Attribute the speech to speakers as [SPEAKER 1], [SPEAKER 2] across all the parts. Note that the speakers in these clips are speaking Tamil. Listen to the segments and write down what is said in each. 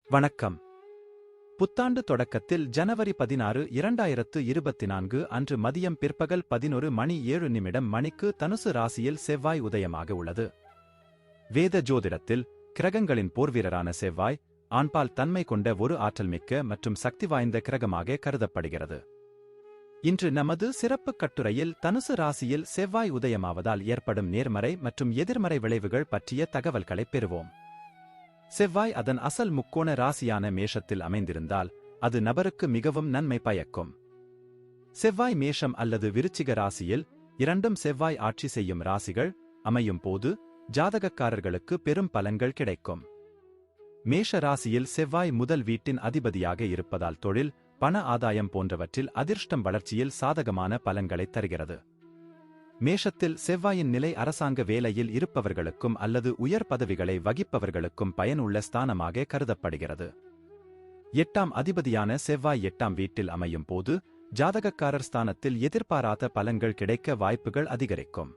[SPEAKER 1] வணக்கம். புத்தாண்டு தொடக்கத்தில் ஜனவரி 16, 2024 அன்று மதியம் பிற்பகல் 11:07 மணிக்கு தனுசு ராசியில் செவ்வாய் உதயமாக உள்ளது. வேத ஜோதிடத்தில் கிரகங்களின் போர்வீரரான செவ்வாய் ஆண்பால் தன்மை கொண்ட ஒரு ஆற்றல்மிக்க மற்றும் சக்தி வாய்ந்த கிரகமாக கருதப்படுகிறது. இன்று நமது சிறப்பு கட்டுரையில் தனுசு ராசியில் செவ்வாய் உதயமாவதால் ஏற்படும் நேர்மறை மற்றும் எதிர்மறை விளைவுகள் பற்றிய தகவல்களைப் பெறுவோம். செவ்வாய் அதன் அசல் முக்கோண ராசியான மேஷத்தில் அமைந்திருந்தால் அது நபருக்கு மிகவும் நன்மை பயக்கும். செவ்வாய் மேஷம் அல்லது விருச்சிக ராசியில் இரண்டும் செவ்வாய் ஆட்சி செய்யும் ராசிகள் அமையும் போது ஜாதகக்காரர்களுக்கு பெரும் பலன்கள் கிடைக்கும். மேஷ ராசியில் செவ்வாய் முதல் வீட்டின் அதிபதியாக இருப்பதால் தொழில், பண ஆதாயம் போன்றவற்றில் அதிர்ஷ்டம் வளர்ச்சியில் சாதகமான பலன்களைத் தருகிறது. மேஷத்தில் செவ்வாயின் நிலை அரசாங்க வேலையில் இருப்பவர்களுக்கும் அல்லது உயர் பதவிகளை வகிப்பவர்களுக்கும் பயனுள்ள ஸ்தானமாக கருதப்படுகிறது. 8ஆம் அதிபதியான செவ்வாய் 8ஆம் வீட்டில் அமையும் போது ஜாதகக்காரர் ஸ்தானத்தில் எதிர்பாராத பலன்கள் கிடைக்க வாய்ப்புகள் அதிகரிக்கும்.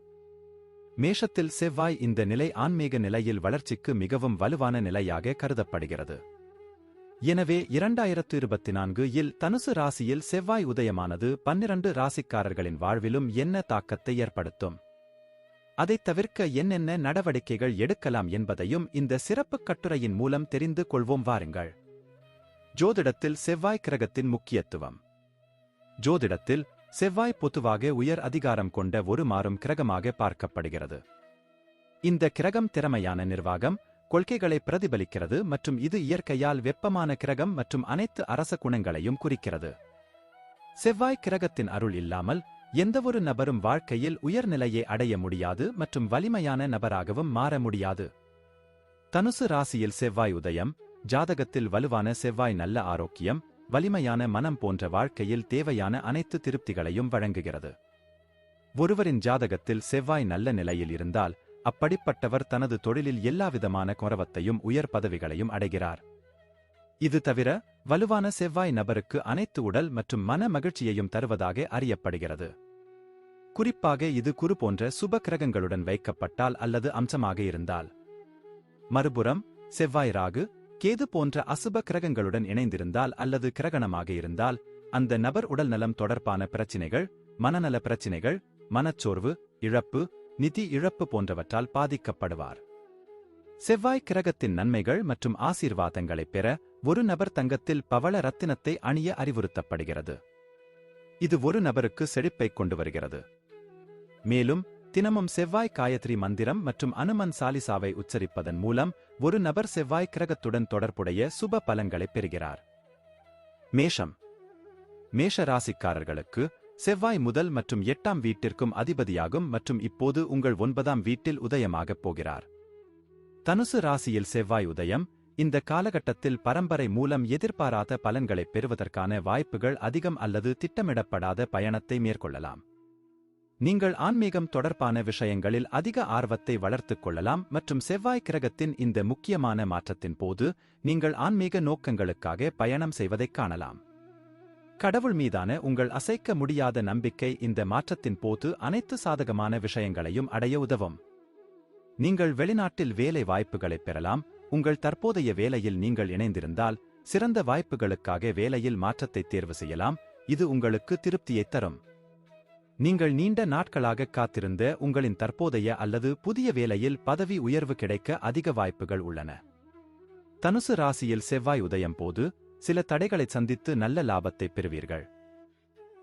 [SPEAKER 1] மேஷத்தில் செவ்வாய் இந்த நிலை ஆன்மீக நிலையில் வளர்ச்சிக்கு மிகவும் வலுவான நிலையாக கருதப்படுகிறது. எனவே 2024 தனுசு ராசியில் செவ்வாய் உதயமானது 12 ராசிக்காரர்களின் வாழ்விலும் என்ன தாக்கத்தை ஏற்படுத்தும், அதைத் தவிர்க்க என்னென்ன நடவடிக்கைகள் எடுக்கலாம் என்பதையும் இந்த சிறப்புக் கட்டுரையின் மூலம் தெரிந்து கொள்வோம் வாருங்கள். ஜோதிடத்தில் செவ்வாய் கிரகத்தின் முக்கியத்துவம். ஜோதிடத்தில் செவ்வாய் பொதுவாக உயர் அதிகாரம் கொண்ட ஒரு மாறும் கிரகமாக பார்க்கப்படுகிறது. இந்த கிரகம் திறமையான நிர்வாகம், கொள்கைகளை பிரதிபலிக்கிறது மற்றும் இது இயற்கையால் வெப்பமான கிரகம் மற்றும் அனைத்து அரச குணங்களையும் குறிக்கிறது. செவ்வாய் கிரகத்தின் அருள் இல்லாமல் எந்தவொரு நபரும் வாழ்க்கையில் உயர்நிலையை அடைய முடியாது மற்றும் வலிமையான நபராகவும் மாற முடியாது. தனுசு ராசியில் செவ்வாய் உதயம் ஜாதகத்தில் வலுவான செவ்வாய் நல்ல ஆரோக்கியம், வலிமையான மனம் போன்ற வாழ்க்கையில் தேவையான அனைத்து திருப்திகளையும் வழங்குகிறது. ஒருவரின் ஜாதகத்தில் செவ்வாய் நல்ல நிலையில் இருந்தால் அப்படிப்பட்டவர் தனது தொழிலில் எல்லாவிதமான கௌரவத்தையும் உயர் பதவிகளையும் அடைகிறார். இது தவிர வலுவான செவ்வாய் நபருக்கு அனைத்து உடல் மற்றும் மன மகிழ்ச்சியையும் தருவதாக அறியப்படுகிறது. குறிப்பாக இது குரு போன்ற சுப கிரகங்களுடன் வைக்கப்பட்டால் அல்லது அம்சமாக இருந்தால். மறுபுறம் செவ்வாய் ராகு, கேது போன்ற அசுப கிரகங்களுடன் இணைந்திருந்தால் அல்லது கிரகணமாக இருந்தால் அந்த நபர் உடல்நலம் தொடர்பான பிரச்சினைகள், மனநல பிரச்சினைகள், மனச்சோர்வு, இழப்பு, நிதி இழப்பு போன்றவற்றால் பாதிக்கப்படுவார். செவ்வாய் கிரகத்தின் நன்மைகள் மற்றும் ஆசீர்வாதங்களைப் பெற ஒரு நபர் தங்கத்தில் பவள ரத்தினத்தை அணிய அறிவுறுத்தப்படுகிறது. இது ஒரு நபருக்கு செழிப்பைக் கொண்டு வருகிறது. மேலும் தினமும் செவ்வாய் காயத்ரி மந்திரம் மற்றும் அனுமன் சாலிசாவை உச்சரிப்பதன் மூலம் ஒரு நபர் செவ்வாய் கிரகத்துடன் தொடர்புடைய சுப பலன்களைப் பெறுகிறார். மேஷம். மேஷ ராசிக்காரர்களுக்கு செவ்வாய் முதல் மற்றும் 8ஆம் வீட்டிற்கும் அதிபதியாகும் மற்றும் இப்போது உங்கள் 9ஆம் வீட்டில் உதயமாகப் போகிறார். தனுசு ராசியில் செவ்வாய் உதயம் இந்த காலகட்டத்தில் பரம்பரை மூலம் எதிர்பாராத பலன்களைப் பெறுவதற்கான வாய்ப்புகள் அதிகம் அல்லது திட்டமிடப்படாத பயணத்தை மேற்கொள்ளலாம். நீங்கள் ஆன்மீகம் தொடர்பான விஷயங்களில் அதிக ஆர்வத்தை வளர்த்துக் கொள்ளலாம் மற்றும் செவ்வாய் கிரகத்தின் இந்த முக்கியமான மாற்றத்தின் போது நீங்கள் ஆன்மீக நோக்கங்களுக்காக பயணம் செய்வதைக் காணலாம். கடவுள் மீதான உங்கள் அசைக்க முடியாத நம்பிக்கை இந்த மாற்றத்தின் போது அனைத்து சாதகமான விஷயங்களையும் அடைய உதவும். நீங்கள் வெளிநாட்டில் வேலை வாய்ப்புகளைப் பெறலாம். உங்கள் தற்போதைய வேலையில் நீங்கள் இணைந்திருந்தால் சிறந்த வாய்ப்புகளுக்காக வேலையில் மாற்றத்தை தேர்வு செய்யலாம். இது உங்களுக்கு திருப்தியைத் தரும். நீங்கள் நீண்ட நாட்களாக காத்திருந்த உங்களின் தற்போதைய அல்லது புதிய வேலையில் பதவி உயர்வு கிடைக்க அதிக வாய்ப்புகள் உள்ளன. தனுசு ராசியில் செவ்வாய் உதயம் போது சில தடைகளைச் சந்தித்து நல்ல லாபத்தைப் பெறுவீர்கள்.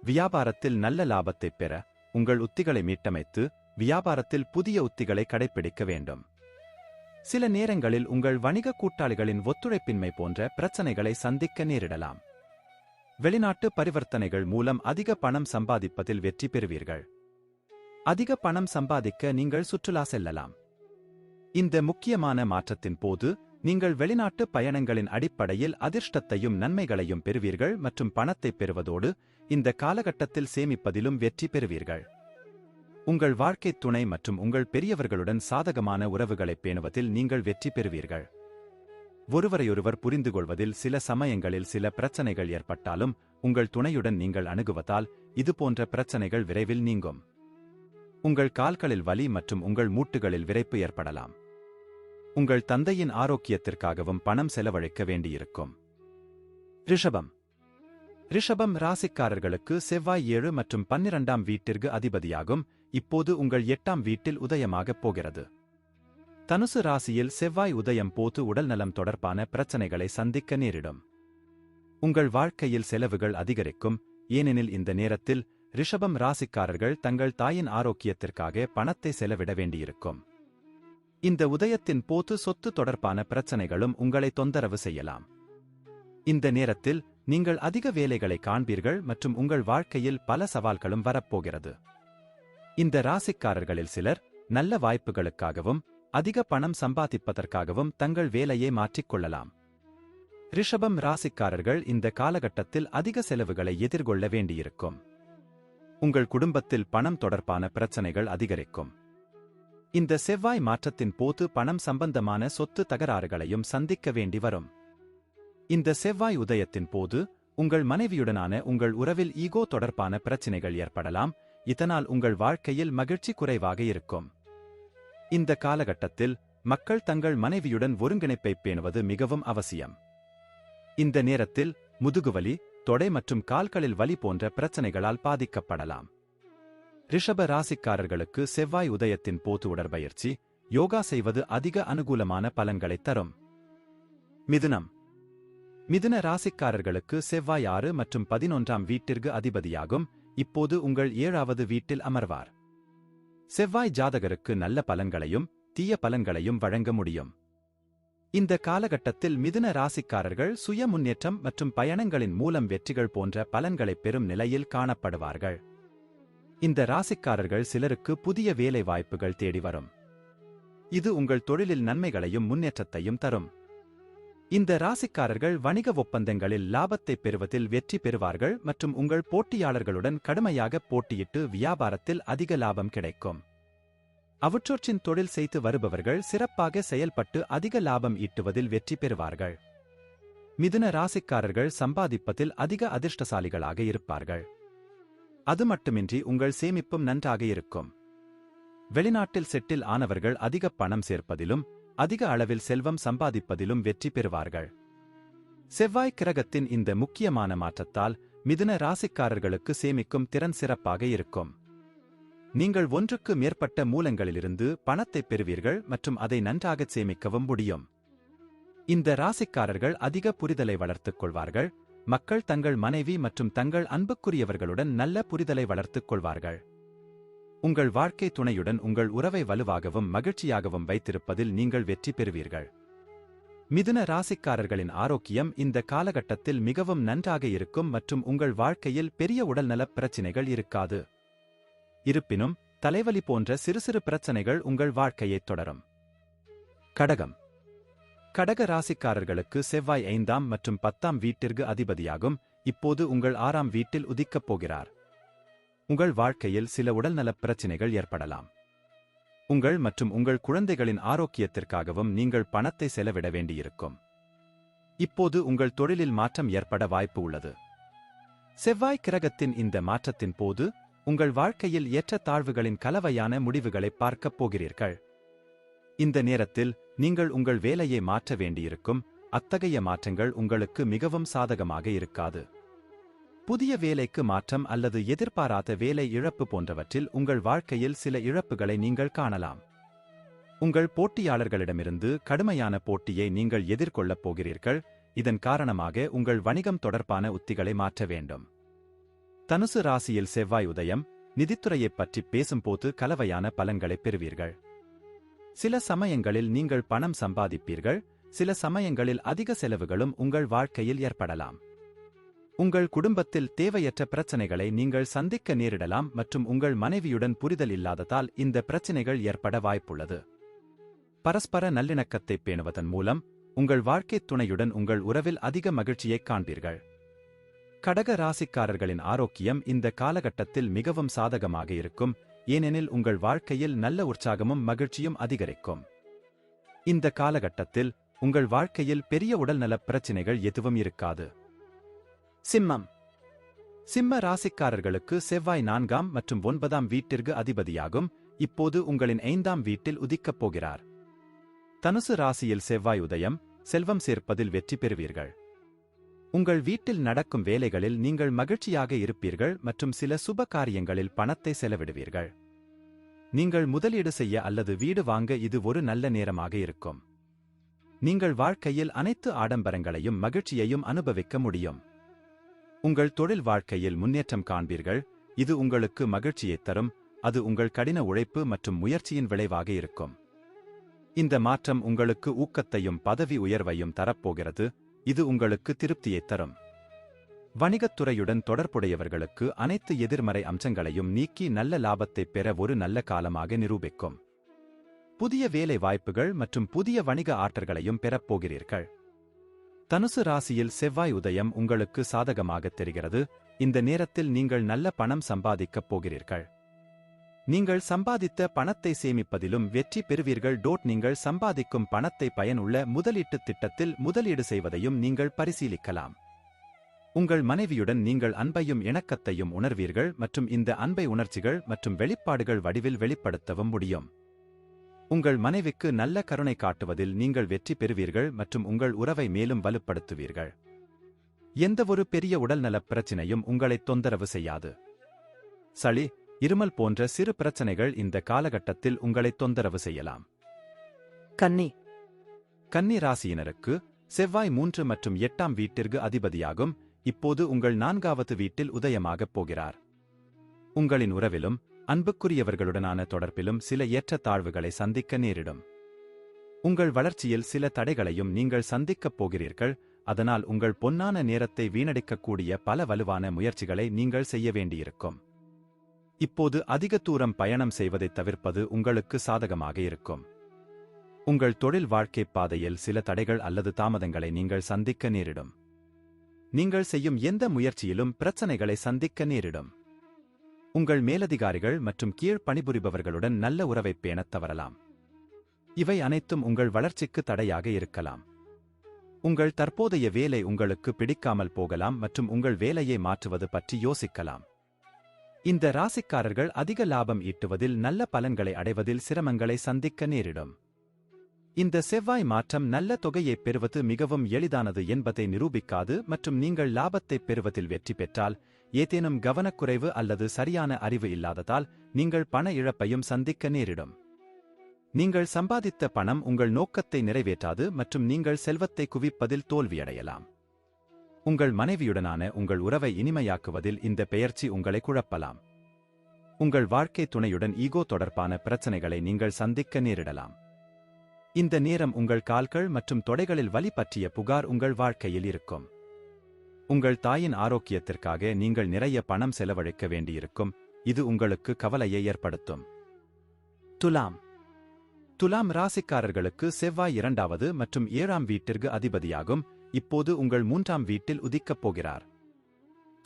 [SPEAKER 1] வியாபாரத்தில் நல்ல லாபத்தைப் பெற உங்கள் உத்திகளை மீட்டமைத்து வியாபாரத்தில் புதிய உத்திகளை கடைப்பிடிக்க வேண்டும். சில நேரங்களில் உங்கள் வணிக கூட்டாளிகளின் ஒத்துழைப்பின்மை போன்ற பிரச்சனைகளை சந்திக்க நேரிடலாம். வெளிநாட்டு பரிவர்த்தனைகள் மூலம் அதிக பணம் சம்பாதிப்பதில் வெற்றி பெறுவீர்கள். அதிக பணம் சம்பாதிக்க நீங்கள் சுற்றுலா செல்லலாம். இந்த முக்கியமான மாற்றத்தின் போது நீங்கள் வெளிநாட்டு பயணங்களின் அடிப்படையில் அதிர்ஷ்டத்தையும் நன்மைகளையும் பெறுவீர்கள் மற்றும் பணத்தைப் பெறுவதோடு இந்த காலகட்டத்தில் சேமிப்பதிலும் வெற்றி பெறுவீர்கள். உங்கள் வாழ்க்கைத் துணை மற்றும் உங்கள் பெரியவர்களுடன் சாதகமான உறவுகளைப் பேணுவதில் நீங்கள் வெற்றி பெறுவீர்கள். ஒருவரையொருவர் புரிந்துகொள்வதில் சில சமயங்களில் சில பிரச்சனைகள் ஏற்பட்டாலும் உங்கள் துணையுடன் நீங்கள் அணுகுவதால் இதுபோன்ற பிரச்சனைகள் விரைவில் நீங்கும். உங்கள் கால்களில் வலி மற்றும் உங்கள் மூட்டுகளில் விரைப்பு ஏற்படலாம். உங்கள் தந்தையின் ஆரோக்கியத்திற்காகவும் பணம் செலவழிக்க வேண்டியிருக்கும். ரிஷபம். ரிஷபம் ராசிக்காரர்களுக்கு செவ்வாய் 7 மற்றும் 12ஆம் வீட்டிற்கு அதிபதியாகும். இப்போது உங்கள் 8ஆம் வீட்டில் உதயமாகப் போகிறது. தனுசு ராசியில் செவ்வாய் உதயம் போது உடல்நலம் தொடர்பான பிரச்சனைகளை சந்திக்க நேரிடும். உங்கள் வாழ்க்கையில் செலவுகள் அதிகரிக்கும். ஏனெனில் இந்த நேரத்தில் ரிஷபம் ராசிக்காரர்கள் தங்கள் தாயின் ஆரோக்கியத்திற்காக பணத்தை செலவிட வேண்டியிருக்கும். இந்த உதயத்தின் போது சொத்து தொடர்பான பிரச்சனைகளும் உங்களை தொந்தரவு செய்யலாம். இந்த நேரத்தில் நீங்கள் அதிக வேலைகளை காண்பீர்கள் மற்றும் உங்கள் வாழ்க்கையில் பல சவால்களும் வரப்போகிறது. இந்த ராசிக்காரர்களில் சிலர் நல்ல வாய்ப்புகளுக்காகவும் அதிக பணம் சம்பாதிப்பதற்காகவும் தங்கள் வேலையை மாற்றிக்கொள்ளலாம். ரிஷபம் ராசிக்காரர்கள் இந்த காலகட்டத்தில் அதிக செலவுகளை எதிர்கொள்ள வேண்டியிருக்கும். உங்கள் குடும்பத்தில் பணம் தொடர்பான பிரச்சனைகள் அதிகரிக்கும். இந்த செவ்வாய் மாற்றத்தின் போது பணம் சம்பந்தமான சொத்து தகராறுகளையும் சந்திக்க வேண்டி வரும். இந்த செவ்வாய் உதயத்தின் போது உங்கள் மனைவியுடனான உங்கள் உறவில் ஈகோ தொடர்பான பிரச்சினைகள் ஏற்படலாம். இதனால் உங்கள் வாழ்க்கையில் மகிழ்ச்சி குறைவாக இருக்கும். இந்த காலகட்டத்தில் மக்கள் தங்கள் மனைவியுடன் ஒருங்கிணைப்பை பேணுவது மிகவும் அவசியம். இந்த நேரத்தில் முதுகுவலி, தொடை மற்றும் கால்களில் வலி போன்ற பிரச்சனைகளால் பாதிக்கப்படலாம். ரிஷப ராசிக்காரர்களுக்கு செவ்வாய் உதயத்தின் போது உடற்பயிற்சி, யோகா செய்வது அதிக அனுகூலமான பலன்களைத் தரும். மிதுனம். மிதுன ராசிக்காரர்களுக்கு செவ்வாய் 6 மற்றும் 11ஆம் வீட்டிற்கு அதிபதியாகும். இப்போது உங்கள் 7வது வீட்டில் அமர்வார். செவ்வாய் ஜாதகருக்கு நல்ல பலன்களையும் தீய பலன்களையும் வழங்க முடியும். இந்த காலகட்டத்தில் மிதுன ராசிக்காரர்கள் சுய முன்னேற்றம் மற்றும் பயணங்களின் மூலம் வெற்றிகள் போன்ற பலன்களைப் பெறும் நிலையில் காணப்படுவார்கள். இந்த ராசிக்காரர்கள் சிலருக்கு புதிய வேலை வாய்ப்புகள் தேடி வரும். இது உங்கள் தொழிலில் நன்மைகளையும் முன்னேற்றத்தையும் தரும். இந்த ராசிக்காரர்கள் வணிக ஒப்பந்தங்களில் லாபத்தை பெறுவதில் வெற்றி பெறுவார்கள் மற்றும் உங்கள் போட்டியாளர்களுடன் கடுமையாக போட்டியிட்டு வியாபாரத்தில் அதிக லாபம் கிடைக்கும். அவற்றொற்றின் தொழில் செய்து வருபவர்கள் சிறப்பாக செயல்பட்டு அதிக லாபம் ஈட்டுவதில் வெற்றி பெறுவார்கள். மிதுன ராசிக்காரர்கள் சம்பாதிப்பதில் அதிக அதிர்ஷ்டசாலிகளாக இருப்பார்கள். அது மட்டுமின்றி உங்கள் சேமிப்பும் நன்றாக இருக்கும். வெளிநாட்டில் செட்டில் ஆனவர்கள் அதிக பணம் சேர்ப்பதிலும் அதிக அளவில் செல்வம் சம்பாதிப்பதிலும் வெற்றி பெறுவார்கள். செவ்வாய் கிரகத்தின் இந்த முக்கியமான மாற்றத்தால் மிதுன ராசிக்காரர்களுக்கு சேமிக்கும் திறன் சிறப்பாக இருக்கும். நீங்கள் ஒன்றுக்கு மேற்பட்ட மூலங்களிலிருந்து பணத்தை பெறுவீர்கள் மற்றும் அதை நன்றாகச் சேமிக்கவும் முடியும். இந்த ராசிக்காரர்கள் அதிக புரிதலை வளர்த்துக் கொள்வார்கள். மக்கள் தங்கள் மனைவி மற்றும் தங்கள் அன்புக்குரியவர்களுடன் நல்ல புரிதலை வளர்த்துக் கொள்வார்கள். உங்கள் வாழ்க்கை துணையுடன் உங்கள் உறவை வலுவாகவும் மகிழ்ச்சியாகவும் வைத்திருப்பதில் நீங்கள் வெற்றி பெறுவீர்கள். மிதுன ராசிக்காரர்களின் ஆரோக்கியம் இந்த காலகட்டத்தில் மிகவும் நன்றாக இருக்கும் மற்றும் உங்கள் வாழ்க்கையில் பெரிய உடல்நலப் பிரச்சினைகள் இருக்காது. இருப்பினும் தலைவலி போன்ற சிறு சிறு பிரச்சனைகள் உங்கள் வாழ்க்கையைத் தொடரும். கடகம். கடக ராசிக்காரர்களுக்கு செவ்வாய் 5ஆம் மற்றும் 10ஆம் வீட்டிற்கு அதிபதியாகும். இப்போது உங்கள் 6ஆம் வீட்டில் உதிக்கப் போகிறார். உங்கள் வாழ்க்கையில் சில உடல்நலப் பிரச்சினைகள் ஏற்படலாம். உங்கள் மற்றும் உங்கள் குழந்தைகளின் ஆரோக்கியத்திற்காகவும் நீங்கள் பணத்தை செலவிட வேண்டியிருக்கும். இப்போது உங்கள் தொழிலில் மாற்றம் ஏற்பட வாய்ப்பு உள்ளது. செவ்வாய் கிரகத்தின் இந்த மாற்றத்தின் போது உங்கள் வாழ்க்கையில் ஏற்ற தாழ்வுகளின் கலவையான முடிவுகளை பார்க்கப் போகிறீர்கள். இந்த நேரத்தில் நீங்கள் உங்கள் வேலையை மாற்ற வேண்டியிருக்கும். அத்தகைய மாற்றங்கள் உங்களுக்கு மிகவும் சாதகமாக இருக்காது. புதிய வேலைக்கு மாற்றம் அல்லது எதிர்பாராத வேலை இழப்பு போன்றவற்றில் உங்கள் வாழ்க்கையில் சில இழப்புகளை நீங்கள் காணலாம். உங்கள் போட்டியாளர்களிடமிருந்து கடுமையான போட்டியை நீங்கள் எதிர்கொள்ளப் போகிறீர்கள். இதன் காரணமாக உங்கள் வணிகம் தொடர்பான உத்திகளை மாற்ற வேண்டும். தனுசு ராசியில் செவ்வாய் உதயம் நிதித்துறையைப் பற்றி பேசும்போது கலவையான பலன்களைப் பெறுவீர்கள். சில சமயங்களில் நீங்கள் பணம் சம்பாதிப்பீர்கள். சில சமயங்களில் அதிக செலவுகளும் உங்கள் வாழ்க்கையில் ஏற்படலாம். உங்கள் குடும்பத்தில் தேவையற்ற பிரச்சனைகளை நீங்கள் சந்திக்க நேரிடலாம் மற்றும் உங்கள் மனைவியுடன் புரிதல் இல்லாததால் இந்த பிரச்சினைகள் ஏற்பட வாய்ப்புள்ளது. பரஸ்பர நல்லிணக்கத்தை பேணுவதன் மூலம் உங்கள் வாழ்க்கைத் துணையுடன் உங்கள் உறவில் அதிக மகிழ்ச்சியைக் காண்பீர்கள். கடக ராசிக்காரர்களின் ஆரோக்கியம் இந்த காலகட்டத்தில் மிகவும் சாதகமாக இருக்கும். ஏனெனில் உங்கள் வாழ்க்கையில் நல்ல உற்சாகமும் மகிழ்ச்சியும் அதிகரிக்கும். இந்த காலகட்டத்தில் உங்கள் வாழ்க்கையில் பெரிய உடல்நலப் பிரச்சினைகள் எதுவும் இருக்காது. சிம்மம். சிம்ம ராசிக்காரர்களுக்கு செவ்வாய் 4ஆம் மற்றும் 9ஆம் வீட்டிற்கு அதிபதியாகும். இப்போது உங்களின் 5ஆம் வீட்டில் உதிக்கப் போகிறார். தனுசு ராசியில் செவ்வாய் உதயம், செல்வம் சேர்ப்பதில் வெற்றி பெறுவீர்கள். உங்கள் வீட்டில் நடக்கும் வேலைகளில் நீங்கள் மகிழ்ச்சியாக இருப்பீர்கள் மற்றும் சில சுப காரியங்களில் பணத்தை செலவிடுவீர்கள். நீங்கள் முதலீடு செய்ய அல்லது வீடு வாங்க இது ஒரு நல்ல நேரமாக இருக்கும். நீங்கள் வாழ்க்கையில் அனைத்து ஆடம்பரங்களையும் மகிழ்ச்சியையும் அனுபவிக்க முடியும். உங்கள் தொழில் வாழ்க்கையில் முன்னேற்றம் காண்பீர்கள், இது உங்களுக்கு மகிழ்ச்சியைத் தரும், அது உங்கள் கடின உழைப்பு மற்றும் முயற்சியின் விளைவாக இருக்கும். இந்த மாற்றம் உங்களுக்கு ஊக்கத்தையும் பதவி உயர்வையும் தரப்போகிறது, இது உங்களுக்கு திருப்தியைத் தரும். வணிகத்துறையுடன் தொடர்புடையவர்களுக்கு அனைத்து எதிர்மறை அம்சங்களையும் நீக்கி நல்ல லாபத்தைப் பெற ஒரு நல்ல காலமாக நிரூபிக்கும். புதிய வேலை வாய்ப்புகள் மற்றும் புதிய வணிக ஆற்றல்களையும் பெறப்போகிறீர்கள். தனுசு ராசியில் செவ்வாய் உதயம் உங்களுக்கு சாதகமாகத் தெரிகிறது, இந்த நேரத்தில் நீங்கள் நல்ல பணம் சம்பாதிக்கப் போகிறீர்கள். நீங்கள் சம்பாதித்த பணத்தை சேமிப்பதிலும் வெற்றி பெறுவீர்கள். நீங்கள் சம்பாதிக்கும் பணத்தை பயனுள்ள முதலீட்டுத் திட்டத்தில் முதலீடு செய்வதையும் நீங்கள் பரிசீலிக்கலாம். உங்கள் மனைவியுடன் நீங்கள் அன்பையும் இணக்கத்தையும் உணர்வீர்கள் மற்றும் இந்த அன்பை உணர்ச்சிகள் மற்றும் வெளிப்பாடுகள் வடிவில் வெளிப்படுத்தவும் முடியும். உங்கள் மனைவிக்கு நல்ல கருணை காட்டுவதில் நீங்கள் வெற்றி பெறுவீர்கள் மற்றும் உங்கள் உறவை மேலும் வலுப்படுத்துவீர்கள். எந்தவொரு பெரிய உடல்நலப் பிரச்சினையும் உங்களை தொந்தரவு செய்யாது. சளி, இருமல் போன்ற சிறு பிரச்சனைகள் இந்த காலகட்டத்தில் உங்களை தொந்தரவு செய்யலாம். கன்னி ராசியினருக்கு செவ்வாய் 3 மற்றும் 8ஆம் வீட்டிற்கு அதிபதியாகும், இப்போது உங்கள் 4வது வீட்டில் உதயமாகப் போகிறார். உங்களின் உறவிலும் அன்புக்குரியவர்களுடனான தொடர்பிலும் சில ஏற்றத்தாழ்வுகளை சந்திக்க நேரிடும். உங்கள் வளர்ச்சியில் சில தடைகளையும் நீங்கள் சந்திக்கப் போகிறீர்கள், அதனால் உங்கள் பொன்னான நேரத்தை வீணடிக்கக்கூடிய பல வலுவான முயற்சிகளை நீங்கள் செய்ய வேண்டியிருக்கும். இப்போது அதிக தூரம் பயணம் செய்வதைத் தவிர்ப்பது உங்களுக்கு சாதகமாக இருக்கும். உங்கள் தொழில் வாழ்க்கைப் பாதையில் சில தடைகள் அல்லது தாமதங்களை நீங்கள் சந்திக்க நேரிடும். நீங்கள் செய்யும் எந்த முயற்சியிலும் பிரச்சனைகளை சந்திக்க நேரிடும். உங்கள் மேலதிகாரிகள் மற்றும் கீழ் பணிபுரிபவர்களுடன் நல்ல உறவைப் பேணத் தவறலாம். இவை அனைத்தும் உங்கள் வளர்ச்சிக்கு தடையாக இருக்கலாம். உங்கள் தற்போதைய வேலை உங்களுக்கு பிடிக்காமல் போகலாம் மற்றும் உங்கள் வேலையை மாற்றுவது பற்றி யோசிக்கலாம். இந்த ராசிக்காரர்கள் அதிக லாபம் ஈட்டுவதில் நல்ல பலன்களை அடைவதில் சிரமங்களை சந்திக்க நேரிடும். இந்த செவ்வாய் மாற்றம் நல்ல தொகையைப் பெறுவது மிகவும் எளிதானது என்பதை நிரூபிக்காது மற்றும் நீங்கள் லாபத்தைப் பெறுவதில் வெற்றி பெற்றால் ஏதேனும் கவனக்குறைவு அல்லது சரியான அறிவு இல்லாததால் நீங்கள் பண இழப்பையும் சந்திக்க நேரிடும். நீங்கள் சம்பாதித்த பணம் உங்கள் நோக்கத்தை நிறைவேற்றாது மற்றும் நீங்கள் செல்வத்தை குவிப்பதில் தோல்வியடையலாம். உங்கள் மனைவியுடனான உங்கள் உறவை இனிமையாக்குவதில் இந்த பெயர்ச்சி உங்களை குழப்பலாம். உங்கள் வாழ்க்கை துணையுடன் ஈகோ தொடர்பான பிரச்சனைகளை நீங்கள் சந்திக்க நேரிடலாம். இந்த நேரம் உங்கள் கால்கள் மற்றும் தொடைகளில் வலி பற்றிய புகார் உங்கள் வாழ்க்கையில் இருக்கும். உங்கள் தாயின் ஆரோக்கியத்திற்காக நீங்கள் நிறைய பணம் செலவழிக்க வேண்டியிருக்கும், இது உங்களுக்கு கவலையை ஏற்படுத்தும். துலாம் ராசிக்காரர்களுக்கு செவ்வாய் 2வது மற்றும் 7ஆம் வீட்டிற்கு அதிபதியாகும், இப்போது உங்கள் 3ஆம் வீட்டில் உதிக்கப் போகிறார்.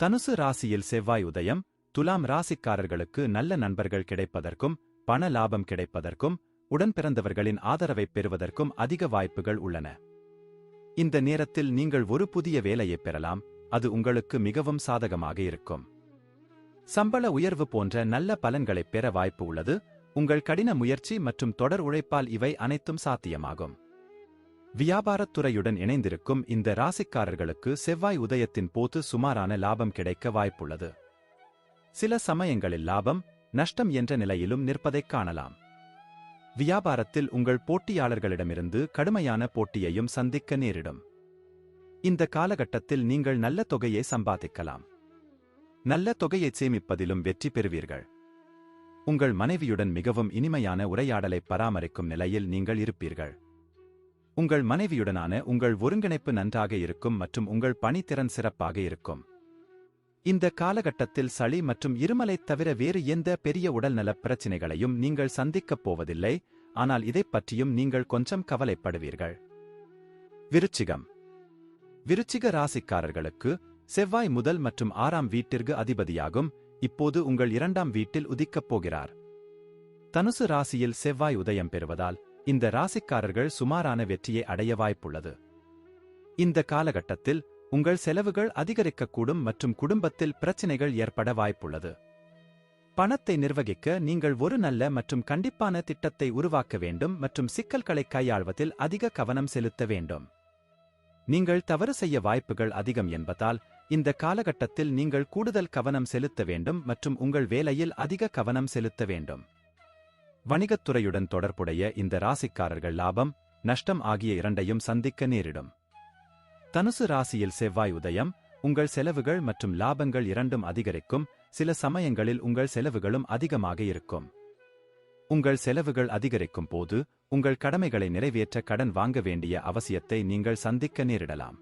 [SPEAKER 1] தனுசு ராசியில் செவ்வாய் உதயம், துலாம் ராசிக்காரர்களுக்கு நல்ல நண்பர்கள் கிடைப்பதற்கும் பண லாபம் கிடைப்பதற்கும் உடன்பிறந்தவர்களின் ஆதரவைப் பெறுவதற்கும் அதிக வாய்ப்புகள் உள்ளன. இந்த நேரத்தில் நீங்கள் ஒரு புதிய வேலையைப் பெறலாம், அது உங்களுக்கு மிகவும் சாதகமாக இருக்கும். சம்பள உயர்வு போன்ற நல்ல பலன்களைப் பெற வாய்ப்பு உள்ளது. உங்கள் கடின முயற்சி மற்றும் தொடர் உழைப்பால் இவை அனைத்தும் சாத்தியமாகும். வியாபாரத் துறையுடன் இணைந்திருக்கும் இந்த ராசிக்காரர்களுக்கு செவ்வாய் உதயத்தின் போது சுமாரான லாபம் கிடைக்க வாய்ப்புள்ளது. சில சமயங்களில் லாபம், நஷ்டம் என்ற நிலையிலும் நிற்பதைக் காணலாம். வியாபாரத்தில் உங்கள் போட்டியாளர்களிடமிருந்து கடுமையான போட்டியையும் சந்திக்க நேரிடும். இந்த காலகட்டத்தில் நீங்கள் நல்ல தொகையை சம்பாதிக்கலாம். நல்ல தொகையை சேமிப்பதிலும் வெற்றி பெறுவீர்கள். உங்கள் மனைவியுடன் மிகவும் இனிமையான உரையாடலை பராமரிக்கும் நிலையில் நீங்கள் இருப்பீர்கள். உங்கள் மனைவியுடனான உங்கள் ஒருங்கிணைப்பு நன்றாக இருக்கும் மற்றும் உங்கள் பணித்திறன் சிறப்பாக இருக்கும். இந்த காலகட்டத்தில் சளி மற்றும் இருமலைத் தவிர வேறு எந்த பெரிய உடல்நலப் பிரச்சினைகளையும் நீங்கள் சந்திக்கப் போவதில்லை, ஆனால் இதைப் பற்றியும் நீங்கள் கொஞ்சம் கவலைப்படுவீர்கள். விருச்சிக ராசிக்காரர்களுக்கு செவ்வாய் முதல் மற்றும் 6ஆம் வீட்டிற்கு அதிபதியாகும், இப்போது உங்கள் 2ஆம் வீட்டில் உதிக்கப் போகிறார். தனுசு ராசியில் செவ்வாய் உதயம் பெறுவதால் இந்த ராசிக்காரர்கள் சுமாரான வெற்றியை அடைய வாய்ப்புள்ளது. இந்த காலகட்டத்தில் உங்கள் செலவுகள் அதிகரிக்கக்கூடும் மற்றும் குடும்பத்தில் பிரச்சினைகள் ஏற்பட வாய்ப்புள்ளது. பணத்தை நிர்வகிக்க நீங்கள் ஒரு நல்ல மற்றும் கண்டிப்பான திட்டத்தை உருவாக்க வேண்டும் மற்றும் சிக்கல்களை கையாள்வதில் அதிக கவனம் செலுத்த வேண்டும். நீங்கள் தவறு செய்ய வாய்ப்புகள் அதிகம் என்பதால் இந்த காலகட்டத்தில் நீங்கள் கூடுதல் கவனம் செலுத்த வேண்டும் மற்றும் உங்கள் வேலையில் அதிக கவனம் செலுத்த வேண்டும். வணிகத்துறையுடன் தொடர்புடைய இந்த ராசிக்காரர்கள் லாபம், நஷ்டம் ஆகிய இரண்டையும் சந்திக்க நேரிடும். தனுசு ராசியில் செவ்வாய் உதயம் உங்கள் செலவுகள் மற்றும் லாபங்கள் இரண்டும் அதிகரிக்கும். சில சமயங்களில் உங்கள் செலவுகளும் அதிகமாக இருக்கும். உங்கள் செலவுகள் அதிகரிக்கும் போது உங்கள் கடமைகளை நிறைவேற்ற கடன் வாங்க வேண்டிய அவசியத்தை நீங்கள் சந்திக்க நேரிடலாம்.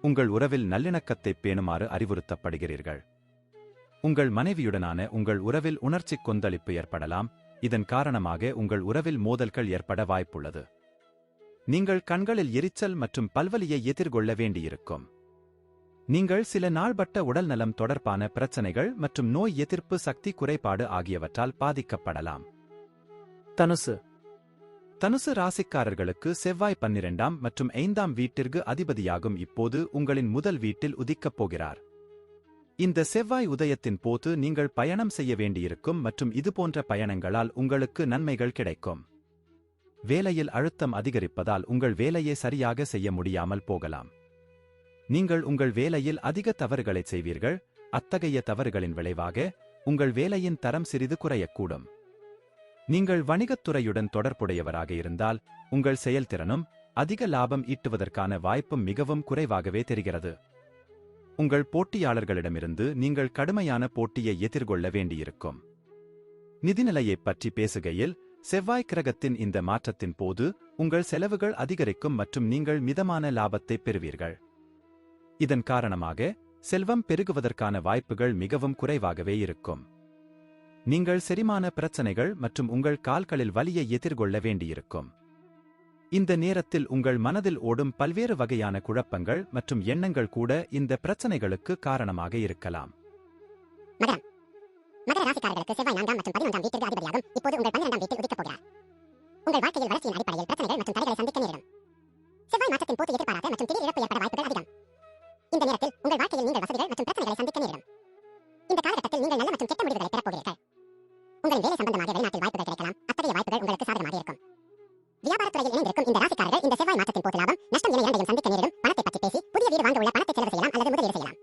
[SPEAKER 1] உங்கள் உறவில் நல்லிணக்கத்தை பேணுமாறு அறிவுறுத்தப்படுகிறீர்கள். உங்கள் மனைவியுடனான உங்கள் உறவில் உணர்ச்சி கொந்தளிப்பு ஏற்படலாம். இதன் காரணமாக உங்கள் உறவில் மோதல்கள் ஏற்பட வாய்ப்புள்ளது. நீங்கள் கண்களில் எரிச்சல் மற்றும் பல்வலியை எதிர்கொள்ள வேண்டியிருக்கும். நீங்கள் சில நாள்பட்ட உடல்நலம் தொடர்பான பிரச்சனைகள் மற்றும் நோய் எதிர்ப்பு சக்தி குறைபாடு ஆகியவற்றால் பாதிக்கப்படலாம். தனுசு ராசிக்காரர்களுக்கு செவ்வாய் 12ஆம் மற்றும் 5ஆம் வீட்டிற்கு அதிபதியாகும். இப்போது உங்களின் முதல் வீட்டில் உதிக்கப் போகிறார். இந்த செவ்வாய் உதயத்தின் போது நீங்கள் பயணம் செய்ய வேண்டியிருக்கும் மற்றும் இதுபோன்ற பயணங்களால் உங்களுக்கு நன்மைகள் கிடைக்கும். வேலையில் அழுத்தம் அதிகரிப்பதால் உங்கள் வேலையை சரியாக செய்ய முடியாமல் போகலாம். நீங்கள் உங்கள் வேலையில் அதிக தவறுகளை செய்வீர்கள். அத்தகைய தவறுகளின் விளைவாக உங்கள் வேலையின் தரம் சிறிது குறையக்கூடும். நீங்கள் வணிகத்துறையுடன் தொடர்புடையவராக இருந்தால் உங்கள் செயல்திறனும் அதிக லாபம் ஈட்டுவதற்கான வாய்ப்பும் மிகவும் குறைவாகவே தெரிகிறது. உங்கள் போட்டியாளர்களிடமிருந்து நீங்கள் கடுமையான போட்டியை எதிர்கொள்ள வேண்டியிருக்கும். நிதிநிலையைப் பற்றி பேசுகையில் செவ்வாய் கிரகத்தின் இந்த மாற்றத்தின் போது உங்கள் செலவுகள் அதிகரிக்கும் மற்றும் நீங்கள் மிதமான லாபத்தை பெறுவீர்கள். இதன் காரணமாக செல்வம் பெருகுவதற்கான வாய்ப்புகள் மிகவும் குறைவாகவே இருக்கும். நீங்கள் செரிமான பிரச்சனைகள் மற்றும் உங்கள் கால்களில் வலியை எதிர்கொள்ள வேண்டியிருக்கும். இந்த நேரத்தில் உங்கள் மனதில் ஓடும் பல்வேறு வகையான குழப்பங்கள் மற்றும் எண்ணங்கள் கூட இந்த பிரச்சனைகளுக்கு காரணமாக இருக்கலாம்.
[SPEAKER 2] மகர ராசிக்காரர்களுக்கு செவ்வாய் 4ஆம் மற்றும் 11ஆம் வீட்டிற்கு அதிபதியாகும். இப்போது உங்கள் 12ஆம் வீட்டில் உதிக்கப் போகிறார். உங்கள் வாழ்க்கையில் வளர்ச்சியின் அடிப்படையில் பிரச்சனைகள் மற்றும் தடைகளை சந்திக்க நேரிடும். செவ்வாய் மாற்றத்தின் போது எதிர்பாராத மற்றும் திடீர் இழப்பு ஏற்பட வாய்ப்புகள் அதிகம். இந்த நேரத்தில் உங்கள் வாழ்க்கையில் நீங்கள் வசதிகள் மற்றும் பிரச்சனைகளை சந்திக்க நேரிடும். இந்த காலகட்டத்தில் நீங்கள் நல்ல மற்றும் கெட்ட முடிவுகளை பெறப் போகிறீர்கள். உங்களின் வேலை சம்பந்தமாக வெளிநாட்டில் வாய்ப்புகள் கிடைக்கலாம். அத்தகைய வாய்ப்புகள் உங்களுக்கு சாதகமாக இருக்கும். வியாபாரத்துறையில் இணைந்திருக்கும் இந்த ராசிக்காரர்கள் இந்த செவ்வாய் மாற்றத்தின் போது லாபம், நஷ்டம் என இரண்டையும் சந்திக்க நேரிடும். பணத்தை பற்றி பேசி புதிய வீடு வாங்க உள்ள பணத்தை செலவு செய்யலாம் அல்லது முதலீடு செய்யலாம்.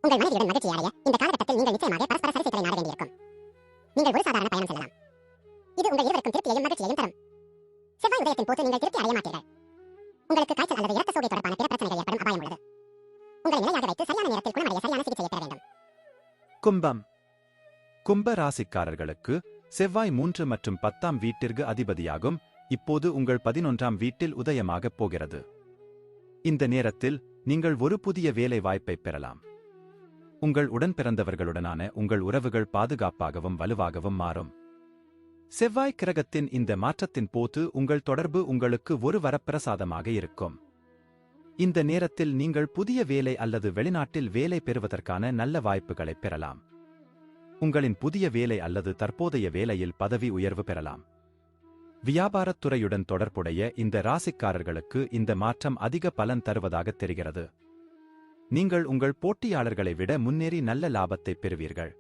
[SPEAKER 2] உங்கள் மனைவியுடன் மகிழ்ச்சி அடைய இந்த காலகட்டத்தில் நீங்கள் நிச்சயமாக பரஸ்பர சரிசைகளை நாட வேண்டியிருக்கும். நீங்கள் ஒரு சாதாரண பயணம் செல்லலாம். இது உங்கள் இருவருக்கும் திருப்தியையும் மகிழ்ச்சியையும் தரும். செவ்வாய் உதயத்தின் போது நீங்கள் திருப்தி அடைய மாட்டீர்கள். உங்களுக்கு காய்ச்சல் அல்லது இரத்த சோகை தொடர்பான பிற பிரச்சனைகள் ஏற்படும் அபாயம் உள்ளது. உங்களை நிலையாக வைத்து சரியான நேரத்தில் குணமடைய சரியான சிகிச்சையை பெற வேண்டும்.
[SPEAKER 1] கும்ப ராசிக்காரர்களுக்கு செவ்வாய் 3 மற்றும் 10ஆம் வீட்டிற்கு அதிபதியாகும். இப்போது உங்கள் 11ஆம் வீட்டில் உதயமாகப் போகிறது. இந்த நேரத்தில் நீங்கள் ஒரு புதிய வேலை வாய்ப்பை பெறலாம். உங்கள் உடன்பிறந்தவர்களுடனான உங்கள் உறவுகள் பாதுகாப்பாகவும் வலுவாகவும் மாறும். செவ்வாய் கிரகத்தின் இந்த மாற்றத்தின் போது உங்கள் தொடர்பு உங்களுக்கு ஒரு வரப்பிரசாதமாக இருக்கும். இந்த நேரத்தில் நீங்கள் புதிய வேலை அல்லது வெளிநாட்டில் வேலை பெறுவதற்கான நல்ல வாய்ப்புகளைப் பெறலாம். உங்களின் புதிய வேலை அல்லது தற்போதைய வேலையில் பதவி உயர்வு பெறலாம். வியாபாரத்துறையுடன் தொடர்புடைய இந்த ராசிக்காரர்களுக்கு இந்த மாற்றம் அதிக பலன் தருவதாக தெரிகிறது. நீங்கள் உங்கள் போட்டியாளர்களை விட முன்னேறி நல்ல லாபத்தை பெறுவீர்கள்.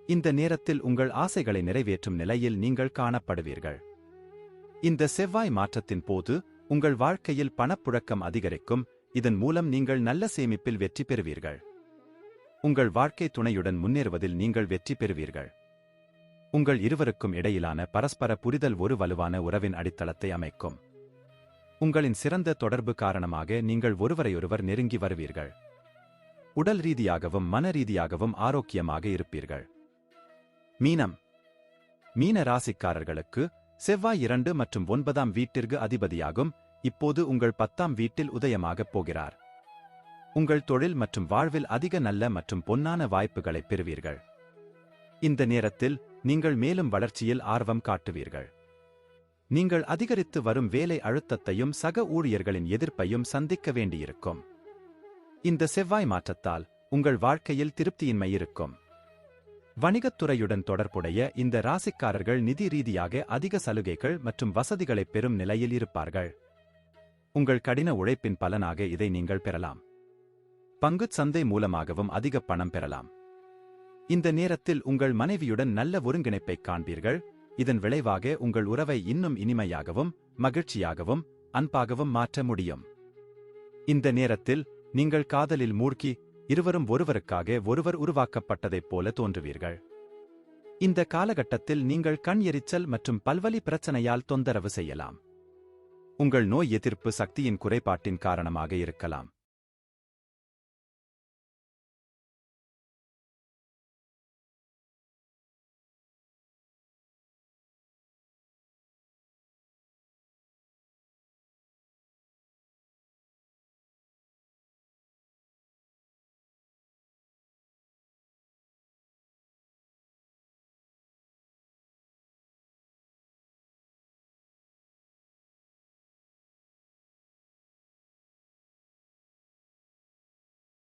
[SPEAKER 1] இந்த நேரத்தில் உங்கள் ஆசைகளை நிறைவேற்றும் நிலையில் நீங்கள் காணப்படுவீர்கள். இந்த செவ்வாய் மாற்றத்தின் போது உங்கள் வாழ்க்கையில் பணப்புழக்கம் அதிகரிக்கும். இதன் மூலம் நீங்கள் நல்ல சேமிப்பில் வெற்றி பெறுவீர்கள். உங்கள் வாழ்க்கை துணையுடன் முன்னேறுவதில் நீங்கள் வெற்றி பெறுவீர்கள். உங்கள் இருவருக்கும் இடையிலான பரஸ்பர புரிதல் ஒரு வலுவான உறவின் அடித்தளத்தை அமைக்கும். உங்களின் சிறந்த தொடர்பு காரணமாக நீங்கள் ஒருவரையொருவர் நெருங்கி வருவீர்கள். உடல் ரீதியாகவும் மன ரீதியாகவும் ஆரோக்கியமாக இருப்பீர்கள். மீன ராசிக்காரர்களுக்கு செவ்வாய் 2 மற்றும் 9ஆம் வீட்டிற்கு அதிபதியாகும். இப்போது உங்கள் 10ஆம் வீட்டில் உதயமாகப் போகிறார். உங்கள் தொழில் மற்றும் வாழ்வில் அதிக நல்ல மற்றும் பொன்னான வாய்ப்புகளை பெறுவீர்கள். இந்த நேரத்தில் நீங்கள் மேலும் வளர்ச்சியில் ஆர்வம் காட்டுவீர்கள். நீங்கள் அதிகரித்து வரும் வேலை அழுத்தத்தையும் சக ஊழியர்களின் எதிர்ப்பையும் சந்திக்க வேண்டியிருக்கும். இந்த செவ்வாய் மாற்றத்தால் உங்கள் வாழ்க்கையில் திருப்தியின்மை இருக்கும். வணிகத்துறையுடன் தொடர்புடைய இந்த ராசிக்காரர்கள் நிதி ரீதியாக அதிக சலுகைகள் மற்றும் வசதிகளைப் பெறும் நிலையில் இருப்பார்கள். உங்கள் கடின உழைப்பின் பலனாக இதை நீங்கள் பெறலாம். பங்குச் சந்தை மூலமாகவும் அதிக பணம் பெறலாம். இந்த நேரத்தில் உங்கள் மனைவியுடன் நல்ல ஒருங்கிணைப்பைக் காண்பீர்கள். இதன் விளைவாக உங்கள் உறவை இன்னும் இனிமையாகவும் மகிழ்ச்சியாகவும் அன்பாகவும் மாற்ற முடியும். இந்த நேரத்தில் நீங்கள் காதலில் மூழ்கி இருவரும் ஒருவருக்காக ஒருவர் உருவாக்கப்பட்டதைப் போல தோன்றுவீர்கள். இந்த காலகட்டத்தில் நீங்கள் கண் எரிச்சல் மற்றும் பல்வலி பிரச்சனையால் தொந்தரவு செய்யலாம். உங்கள் நோய் எதிர்ப்பு சக்தியின் குறைபாட்டின் காரணமாக இருக்கலாம்.